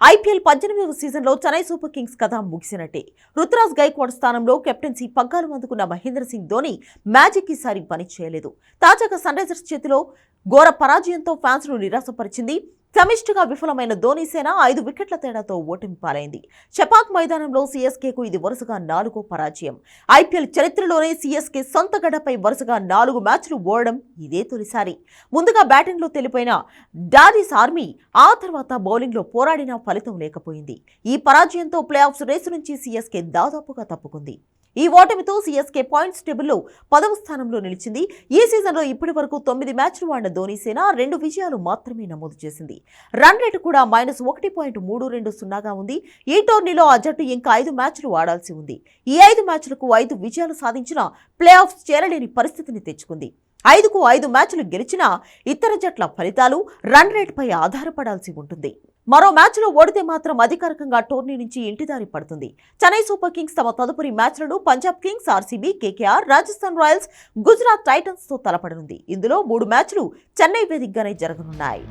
IPL 18వ సీజన్లో Chennai super Kings కథ ముగిసినట్టే. రుతురాజ్ గైక్వాడ్ స్థానంలో కెప్టెన్సీ పగ్గాలు అందుకున్న మహేంద్ర సింగ్ ధోని మ్యాజిక్ ఈసారి పని చేయలేదు. తాజాగా సన్ రైజర్స్ చేతిలో ఘోర పరాజయంతో ఫ్యాన్స్ ను నిరాశపరిచింది. సమిష్టిగా విఫలమైన ధోని సేన 5 వికెట్ల తేడాతో ఓటమి పాలైంది. చెపాక్ మైదానంలో సీఎస్కేకు ఇది వరుసగా 4వ పరాజయం. ఐపీఎల్ చరిత్రలోనే సీఎస్కే సొంత గడ్డపై వరుసగా 4 మ్యాచ్లు ఓడడం ఇదే తొలిసారి. ముందుగా బ్యాటింగ్లో తెలిపోయిన డారిస్ ఆర్మీ ఆ తర్వాత బౌలింగ్లో పోరాడినా ఫలితం లేకపోయింది. ఈ పరాజయంతో ప్లే ఆఫ్స్ రేసు నుంచి సీఎస్కే దాదాపుగా తప్పుకుంది. ఈ ఓటమితో సీఎస్కే పాయింట్స్ టేబుల్లో 10వ స్థానంలో నిలిచింది. ఈ సీజన్లో ఇప్పటి వరకు 9 మ్యాచ్లు ఆడిన ధోని సేన 2 విజయాలు మాత్రమే నమోదు చేసింది. రన్ రేటు కూడా -1.320గా ఉంది. ఈ టోర్నీలో ఆ జట్టు ఇంకా 5 మ్యాచ్లు ఆడాల్సి ఉంది. ఈ 5 మ్యాచ్లకు 5 విజయాలు సాధించిన ప్లే ఆఫ్స్ చేరలేని పరిస్థితిని తెచ్చుకుంది. 5కు 5 మ్యాచ్లు గెలిచినా ఇతర జట్ల ఫలితాలు రన్ రేటుపై ఆధారపడాల్సి ఉంటుంది. మరో మ్యాచ్లో ఓడితే మాత్రం అధికారికంగా టోర్నీ నుంచి ఇంటిదారి పడుతుంది. చెన్నై సూపర్ కింగ్స్ తమ తదుపరి మ్యాచ్లను Punjab kings, RCB, KKR, Rajasthan royals, Gujarat titans తో తలపడనుంది. ఇందులో 3 మ్యాచ్లు చెన్నై వేదికగానే జరగనున్నాయి.